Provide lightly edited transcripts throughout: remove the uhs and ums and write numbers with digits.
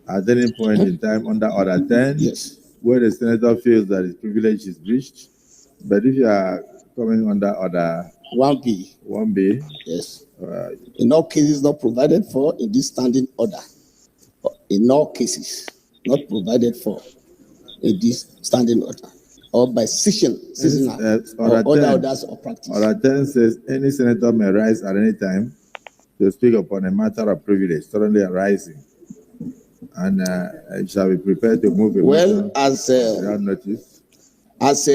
at any point in time under Order 10, Yes. where the senator feels that his privilege is breached. But if you are coming under Order 1B. 1B, Yes. In all cases not provided for in this standing order. In all cases not provided for in this standing order. Or by seasonal or other orders or practice. Order 10 says any senator may rise at any time to speak upon a matter of privilege suddenly arising, and it shall be prepared to move a motion without notice. As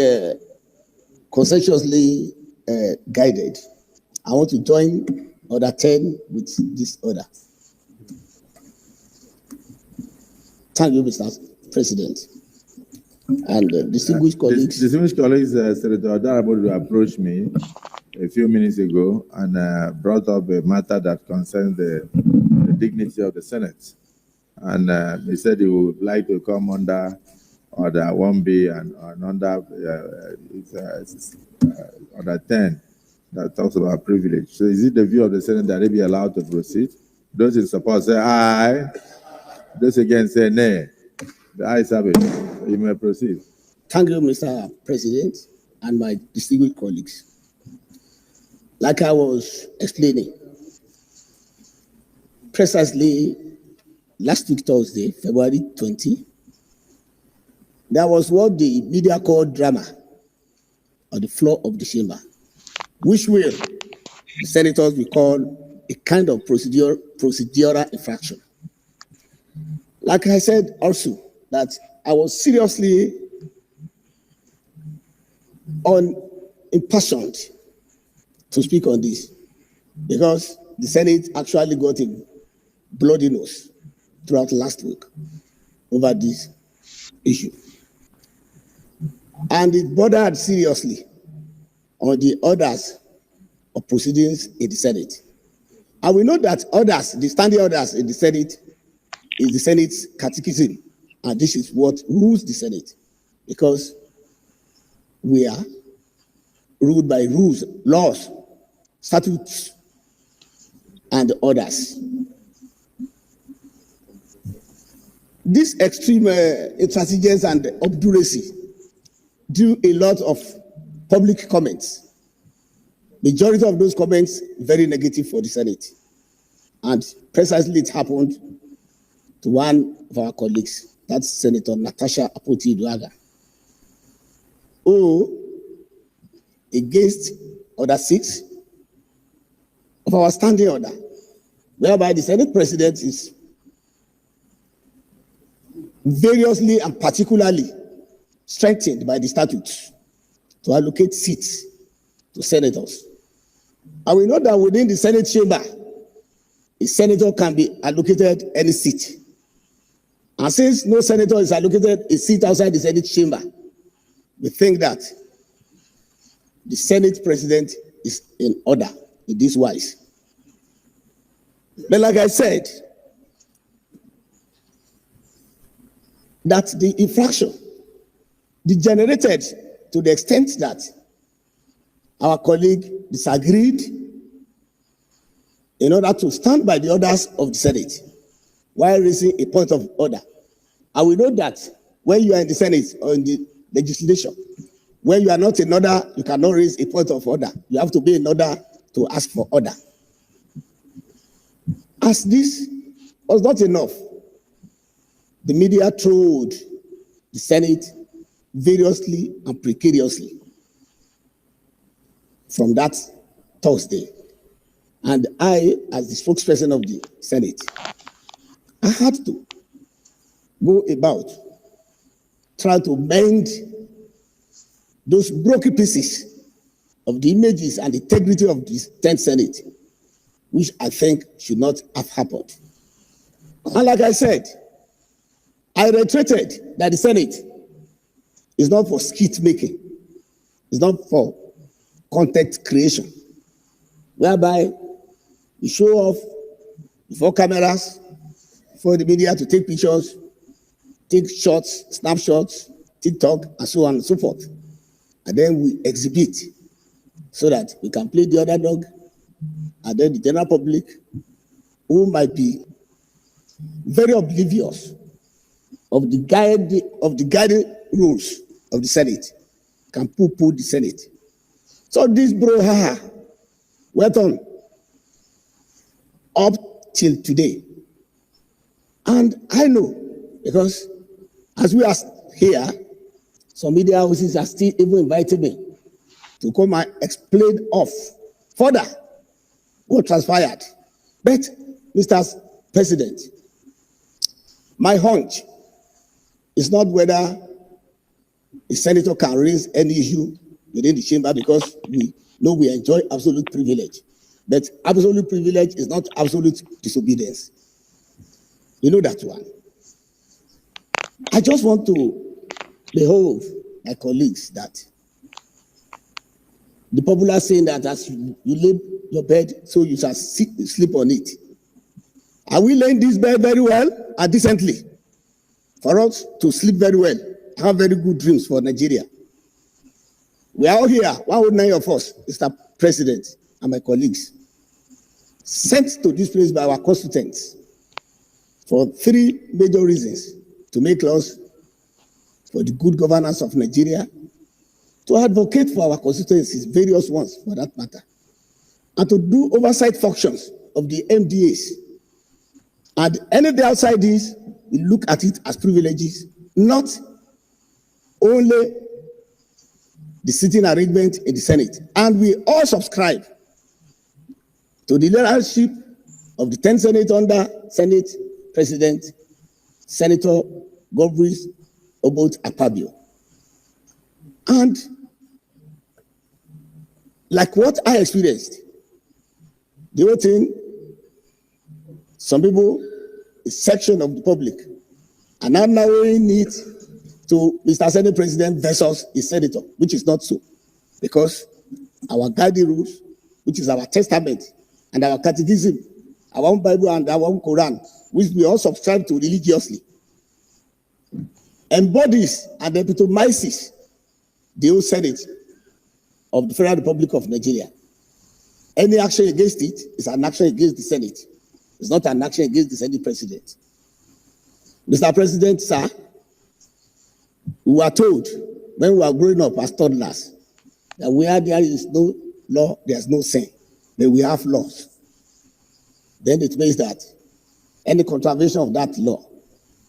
consensuously guided, I want to join Order 10 with this order. Thank you, Mr. President. And distinguished colleagues. Distinguished colleagues, Senator Adarabodu approached me a few minutes ago and brought up a matter that concerns the dignity of the Senate. And he said he would like to come under Order 1B and under Order 10 that talks about privilege. So is it the view of the Senate that they be allowed to proceed? Those in support say aye. Those against say nay. The ayes have it. You may proceed. Thank you, Mr. President, and my distinguished colleagues. Like I was explaining, precisely last week, Thursday, February 20, there was what the media called drama on the floor of the chamber, which the senators will call a kind of procedural infraction. Like I said also, that I was seriously impassioned to speak on this because the Senate actually got a bloody nose throughout last week over this issue. And it bordered seriously on the orders of proceedings in the Senate. And we know that orders, the standing orders in the Senate, is the Senate's catechism. And this is what rules the Senate, because we are ruled by rules, laws, statutes, and orders. This extreme intransigence and obduracy drew a lot of public comments. Majority of those comments very negative for the Senate. And precisely it happened to one of our colleagues, that's Senator Natasha who, against Order 6 of our standing order, whereby the Senate President is variously and particularly strengthened by the statutes to allocate seats to senators. And we know that within the Senate chamber, a senator can be allocated any seat. And since no senator is allocated a seat outside the Senate chamber, we think that the Senate President is in order in this wise. But like I said, that the infraction degenerated to the extent that our colleague disagreed in order to stand by the orders of the Senate while raising a point of order. And we know that when you are in the Senate or in the legislation, when you are not in order, you cannot raise a point of order. You have to be in order to ask for order. As this was not enough, the media trolled the Senate variously and precariously from that Thursday. And I, as the spokesperson of the Senate, I had to go about trying to mend those broken pieces of the images and integrity of this 10th Senate, which I think should not have happened. And like I said, I reiterated that the Senate is not for skit making. It's not for content creation, whereby you show off before cameras, for the media to take pictures, take shots, snapshots, TikTok, and so on and so forth. And then we exhibit so that we can play the underdog, and then the general public, who might be very oblivious of the guiding rules of the Senate, can poo-poo the Senate. So this brouhaha went on up till today. And I know, because as we are here, some media houses are still even inviting me to come and explain off further what transpired. But, Mr. President, my hunch is not whether a senator can raise any issue within the chamber, because we know we enjoy absolute privilege. But absolute privilege is not absolute disobedience. You know that one. I just want to behold my colleagues that the popular saying that as you lay your bed, so you shall sleep on it. Are we laying this bed very well and decently for us to sleep very well, have very good dreams for Nigeria? We are all here, 109 of us, Mr. President and my colleagues, sent to this place by our constituents for 3 major reasons: to make laws for the good governance of Nigeria, to advocate for our constituencies, various ones for that matter, and to do oversight functions of the MDAs. And anything outside this, we look at it as privileges, not only the sitting arrangement in the Senate. And we all subscribe to the leadership of the 10th Senate under Senate President, Senator Godwin Akpabio. And like what I experienced, the whole thing, some people, a section of the public, are now narrowing it to Mr. Senate President versus a senator, which is not so. Because our guiding rules, which is our testament and our catechism, our own Bible and our own Quran, which we all subscribe to religiously, embodies and epitomizes the whole Senate of the Federal Republic of Nigeria. Any action against it is an action against the Senate. It's not an action against the Senate President. Mr. President, sir, we were told when we were growing up as toddlers that where there is no law, there's no sin. But we have laws. Then it means that any contravention of that law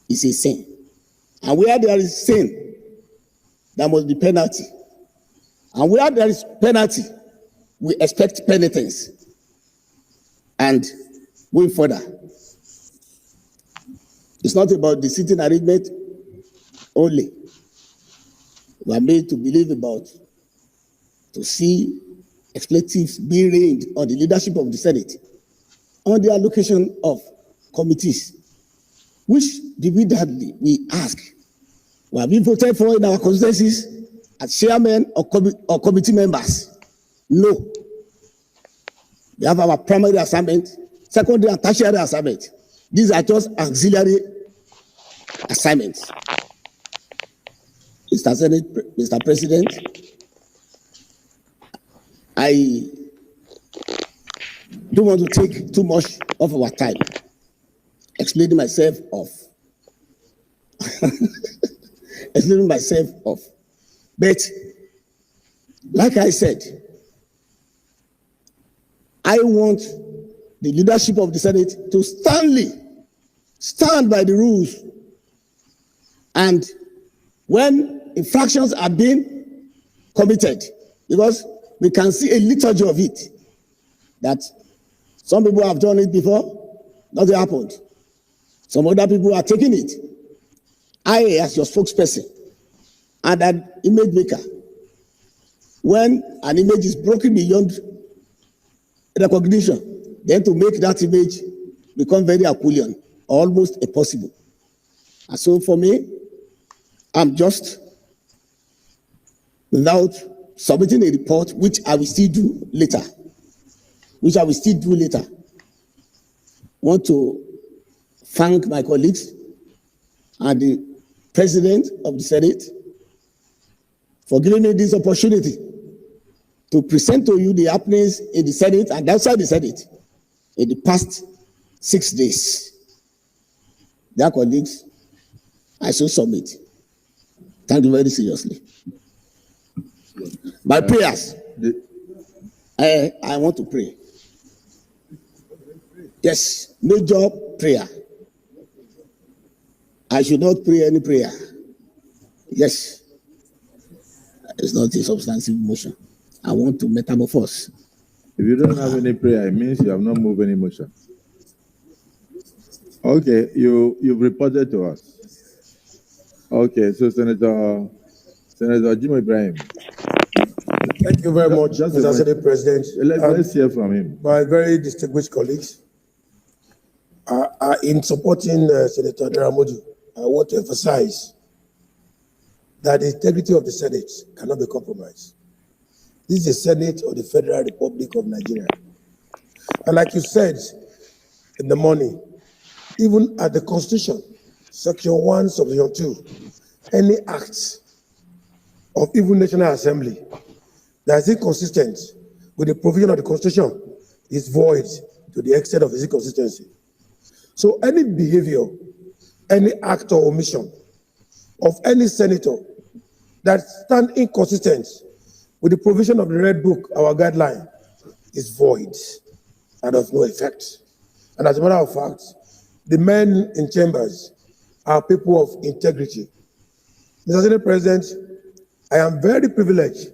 is a sin. And where there is sin, there must be penalty. And where there is penalty, we expect penitence. And going further, it's not about the sitting arrangement only. We are made to believe about, to see expletives being rained on the leadership of the Senate, on the allocation of committees, which repeatedly we ask, we have been voted for in our constituencies as chairmen or committee members. No. We have our primary assignment, secondary and tertiary assignment. These are just auxiliary assignments. Mr. President, I don't want to take too much of our time explaining myself off. Explaining myself off. But, like I said, I want the leadership of the Senate to stand by the rules. And when infractions are being committed, because we can see a liturgy of it, that some people have done it before, nothing happened. Some other people are taking it. I, as your spokesperson and an image maker, when an image is broken beyond recognition, then to make that image become very Herculean, almost impossible. And so for me, I'm just, without submitting a report, which I will still do later, want to thank my colleagues and the President of the Senate for giving me this opportunity to present to you the happenings in the Senate and outside the Senate in the past 6 days. Their colleagues, I shall submit. Thank you very seriously. My prayers, I want to pray. Yes, major prayer. I should not pray any prayer. Yes, it's not a substantive motion. I want to metamorphose. If you don't have any prayer, it means you have not moved any motion. Okay, you've reported to us. Okay, so Senator Jim Ibrahim. Thank you very much, Mr. Senate President. Let's hear from him. My very distinguished colleagues, in supporting Senator Daramodu, I want to emphasize that the integrity of the Senate cannot be compromised. This is the Senate of the Federal Republic of Nigeria. And like you said in the morning, even at the Constitution, Section 1, Subsection 2, any act of even National Assembly that is inconsistent with the provision of the Constitution is void to the extent of its inconsistency. So any behavior, any act or omission of any senator that stand inconsistent with the provision of the Red Book, our guideline, is void and of no effect. And as a matter of fact, the men in chambers are people of integrity. Mr. Senate President, I am very privileged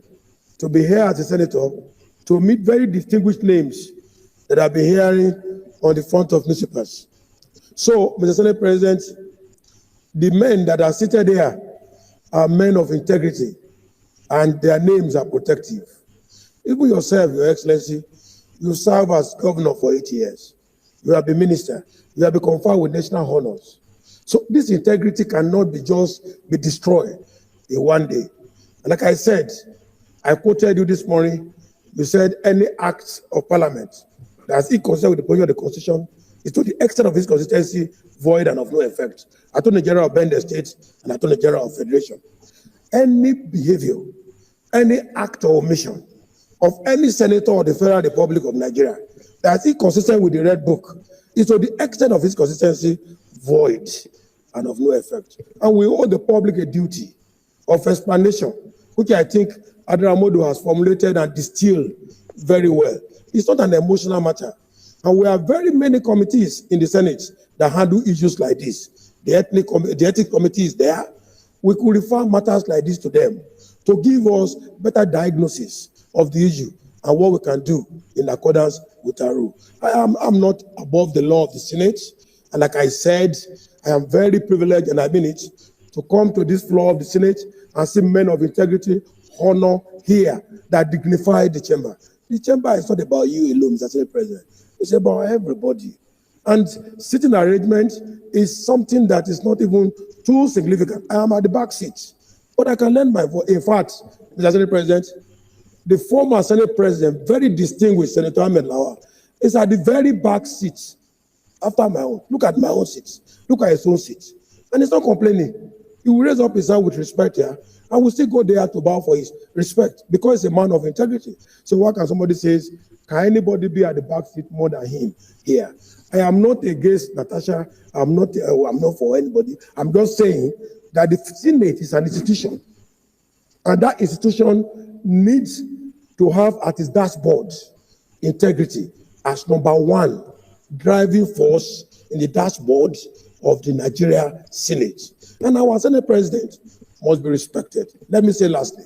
to be here as a senator to meet very distinguished names that I've been hearing on the front of newspapers. So, Mr. Senate President, the men that are seated here are men of integrity, and their names are protective. Even yourself, Your Excellency, you serve as governor for 8 years. You have been minister. You have been conferred with national honors. So this integrity cannot be destroyed in one day. And like I said, I quoted you this morning. You said any act of parliament that is inconsistent with the provision of the Constitution is to the extent of its consistency void and of no effect. Attorney General of Bender State and Attorney General of Federation. Any behavior, any act or omission of any senator of the Federal Republic of Nigeria that is inconsistent with the Red Book is to the extent of its consistency void and of no effect. And we owe the public a duty of explanation, which I think Adaramodu has formulated and distilled very well. It's not an emotional matter. And we have very many committees in the Senate that handle issues like this. The ethics committee is there. We could refer matters like this to them to give us better diagnosis of the issue and what we can do in accordance with our rule. I'm not above the law of the Senate. And like I said, I am very privileged, and I mean it, to come to this floor of the Senate and see men of integrity, honor here that dignify the chamber. The chamber is not about you alone, Mr. Senate President. It's about everybody. And sitting arrangement is something that is not even too significant. I am at the back seat, but I can lend my voice. In fact, Mr. Senate President, the former Senate President, very distinguished Senator Ahmed Lawal, is at the very back seat after my own. Look at my own seat. Look at his own seat. And he's not complaining. He will raise up his hand with respect here, and will still go there to bow for his respect because he's a man of integrity. So what can somebody say? Can anybody be at the back seat more than him here? I am not against Natasha. I'm not for anybody. I'm just saying that the Senate is an institution, and that institution needs to have at its dashboard integrity as number one driving force in the dashboard of the Nigeria Senate. And our Senate President must be respected. Let me say lastly,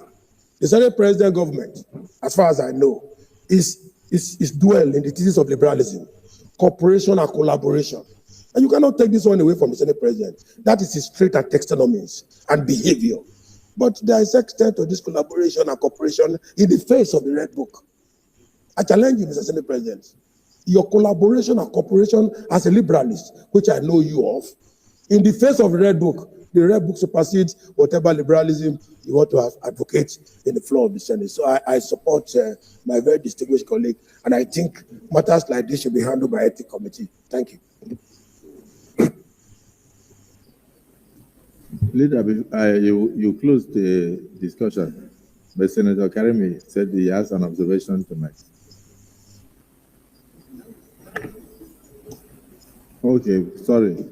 the Senate President government, as far as I know, is dwell in the thesis of liberalism, cooperation and collaboration. And you cannot take this one away from the Senate President. That is his straight and textual means and behavior. But there is extent to this collaboration and cooperation in the face of the Red Book. I challenge you, Mr. Senate President. Your collaboration and cooperation as a liberalist, which I know you of, in the face of the Red Book supersedes whatever liberalism you want to advocate in the floor of the Senate. So I support my very distinguished colleague, and I think matters like this should be handled by Ethics Committee. Thank you. Leader, you closed the discussion, but Senator Karimi said he has an observation to make. Okay, sorry.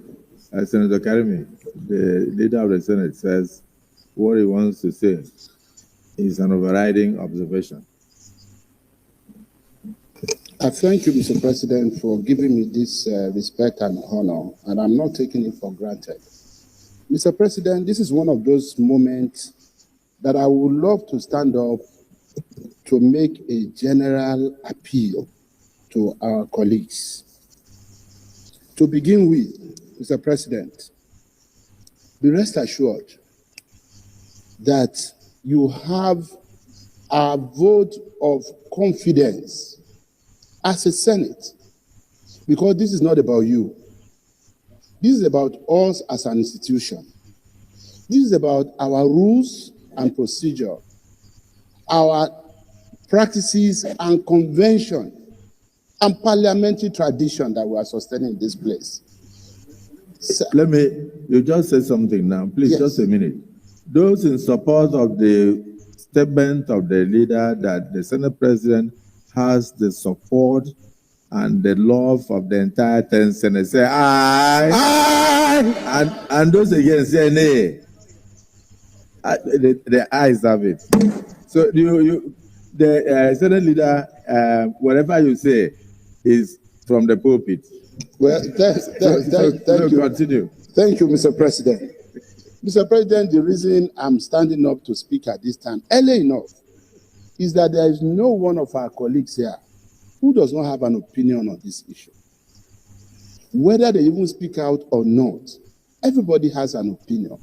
Senator Karimi, the leader of the Senate, says what he wants to say is an overriding observation. I thank you, Mr. President, for giving me this respect and honor, and I'm not taking it for granted. Mr. President, this is one of those moments that I would love to stand up to make a general appeal to our colleagues. To begin with, Mr. President, be rest assured that you have our vote of confidence as a Senate, because this is not about you. This is about us as an institution. This is about our rules and procedure, our practices and convention, and parliamentary tradition that we are sustaining in this place. You just said something now. Please, Yes. Just a minute. Those in support of the statement of the leader that the Senate President has the support and the love of the entire 10 Senate say aye. Aye. And those against say nay. The ayes have it. So the Senate leader, whatever you say is from the pulpit. Well, thank you. Continue. Thank you, Mr. President. Mr. President, the reason I'm standing up to speak at this time, early enough, is that there is no one of our colleagues here who does not have an opinion on this issue. Whether they even speak out or not, everybody has an opinion.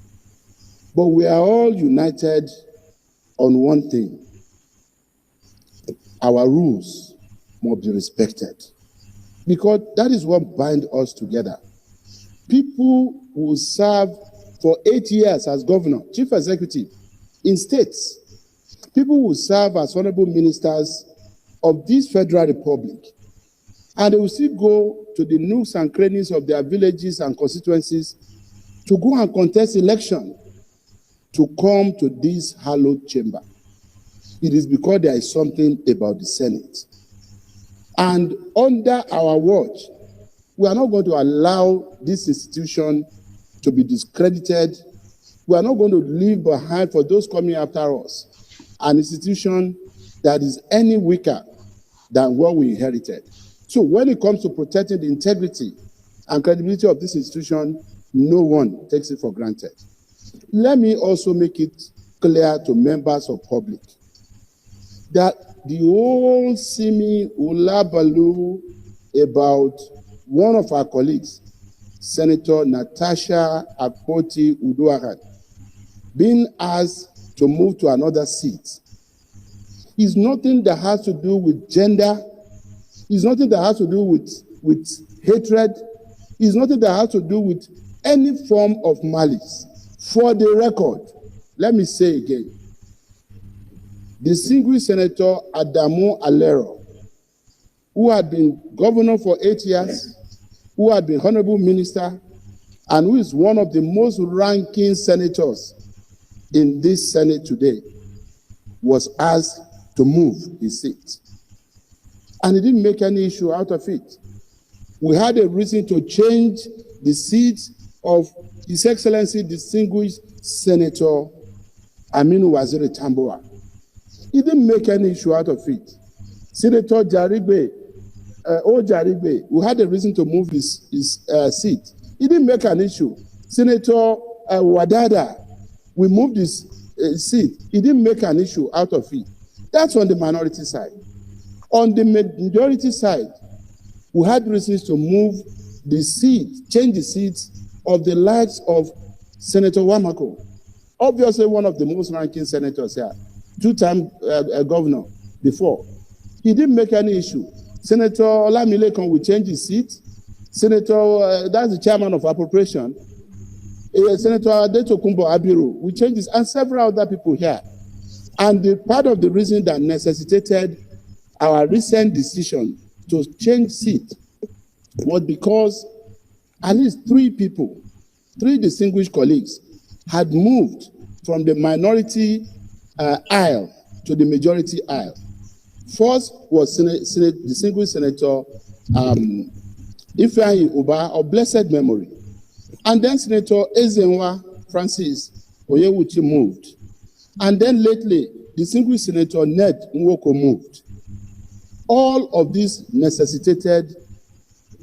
But we are all united on one thing. Our rules must be respected, because that is what binds us together. People who serve for 8 years as governor, chief executive in states, people who serve as honorable ministers of this federal republic, and they will still go to the nooks and crannies of their villages and constituencies to go and contest election, to come to this hallowed chamber. It is because there is something about the Senate. And under our watch, we are not going to allow this institution to be discredited. We are not going to leave behind, for those coming after us, an institution that is any weaker than what we inherited. So when it comes to protecting the integrity and credibility of this institution, no one takes it for granted. Let me also make it clear to members of public that the whole simi ulabalu about one of our colleagues, Senator Natasha Akpabio, being asked to move to another seat, is nothing that has to do with gender, is nothing that has to do with hatred, is nothing that has to do with any form of malice. For the record, let me say again, distinguished Senator Adamu Alero, who had been governor for 8 years, who had been honorable minister, and who is one of the most ranking senators in this Senate today, was asked to move his seat. And he didn't make any issue out of it. We had a reason to change the seat of His Excellency distinguished Senator Aminu Waziri Tambuwa. He didn't make any issue out of it. Senator Jarigbe, Jarigbe, we had a reason to move his seat. He didn't make an issue. Senator Wadada, we moved his seat. He didn't make an issue out of it. That's on the minority side. On the majority side, we had reasons to move the seat, change the seats of the likes of Senator Wamako, obviously one of the most ranking senators here, two-time governor before. He didn't make any issue. Senator Olamilekan will change his seat. Senator, that's the chairman of appropriation. Senator Adetokunbo Abiru will change his, and several other people here. And the part of the reason that necessitated our recent decision to change seat was because at least 3 people, 3 distinguished colleagues, had moved from the minority aisle to the majority aisle. First was distinguished Senator Ifeanyi Uba of blessed memory. And then Senator Ezenwa Francis Oyewuchi moved. And then lately, distinguished Senator Ned Nwoko moved. All of this necessitated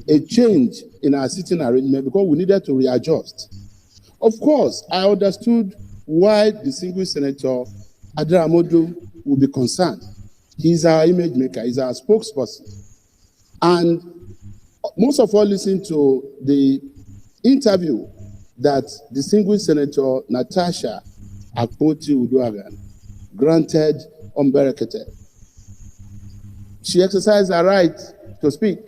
a change in our sitting arrangement because we needed to readjust. Of course, I understood why distinguished Senator Adaramodu would be concerned. He's our image maker, he's our spokesperson. And most of all listened to the interview that distinguished Senator Natasha Akpabio granted unberiketed. She exercised her right to speak,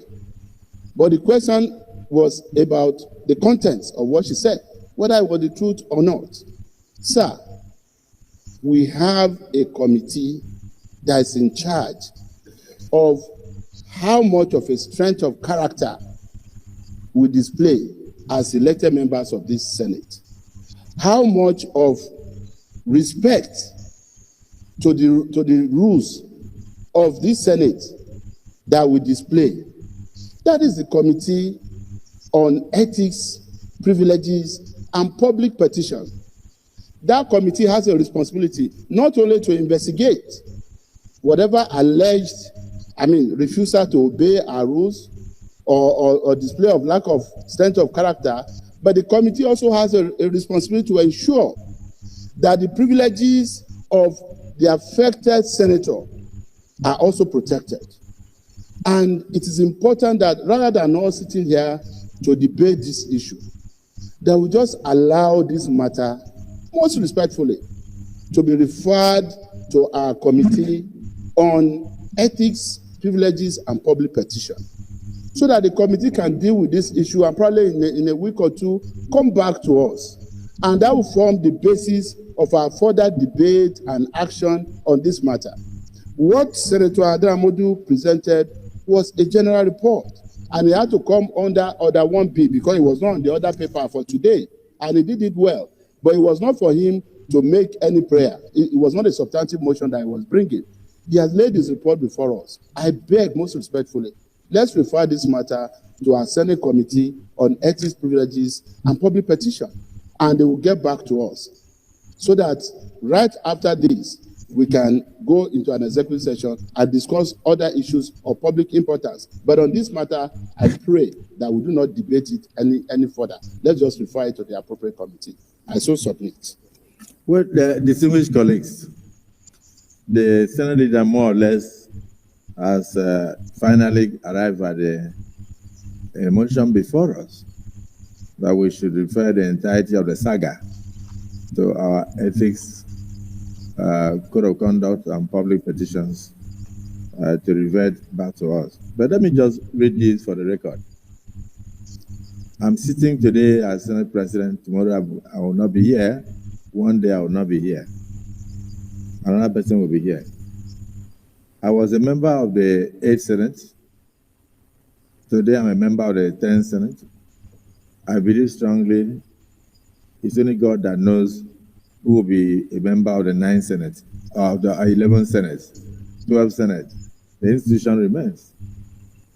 but the question was about the contents of what she said, whether it was the truth or not. Sir, we have a committee that is in charge of how much of a strength of character we display as elected members of this Senate. How much of respect to the rules of this Senate that we display. That is the Committee on Ethics, Privileges, and Public Petitions. That committee has a responsibility not only to investigate whatever alleged, refusal to obey our rules or display of lack of strength of character, but the committee also has a responsibility to ensure that the privileges of the affected senator are also protected. And it is important that rather than all sitting here to debate this issue, that we just allow this matter, most respectfully, to be referred to our Committee on Ethics, Privileges, and Public Petition, so that the committee can deal with this issue and probably in a week or two come back to us. And that will form the basis of our further debate and action on this matter. What Senator Adaramodu presented was a general report, and he had to come under Order 1B because it was not on the other paper for today, and he did it well. But it was not for him to make any prayer. It was not a substantive motion that he was bringing. He has laid his report before us. I beg most respectfully, let's refer this matter to our Senate Committee on Ethics, Privileges, and Public Petition, and they will get back to us so that right after this, we can go into an executive session and discuss other issues of public importance. But on this matter, I pray that we do not debate it any further. Let's just refer it to the appropriate committee. I so submit. Well, distinguished colleagues, the Senate leader more or less has finally arrived at a motion before us that we should refer the entirety of the saga to our ethics, code of conduct, and public petitions to revert back to us. But let me just read this for the record. I'm sitting today as Senate President. Tomorrow I will not be here. One day I will not be here. Another person will be here. I was a member of the 8th Senate. Today I'm a member of the 10th Senate. I believe strongly it's only God that knows who will be a member of the 9th Senate, or the 11th Senate, 12th Senate. The institution remains.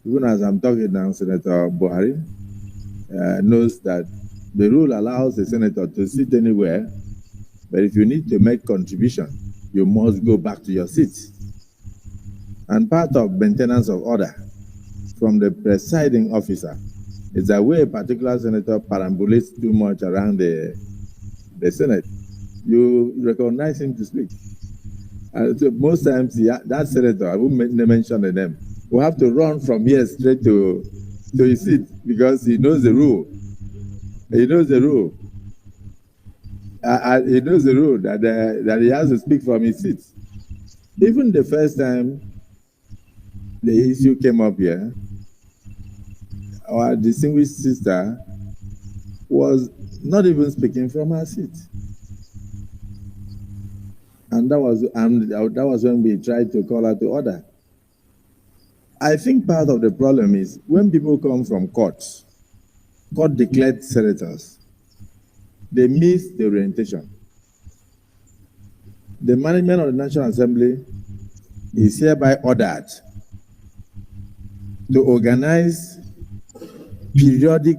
Even as I'm talking now, Senator Buhari knows that the rule allows a senator to sit anywhere, but if you need to make contribution, you must go back to your seat. And part of maintenance of order from the presiding officer is that where a particular senator perambulates too much around the Senate, you recognize him to speak. And so most times, that senator, I won't mention the name, will have to run from here straight to his seat because he knows the rule. He knows the rule. He knows the rule that he has to speak from his seat. Even the first time the issue came up here, our distinguished sister was not even speaking from her seat. And that was when we tried to call her to order. I think part of the problem is when people come from court-declared senators, they miss the orientation. The management of the National Assembly is hereby ordered to organize periodic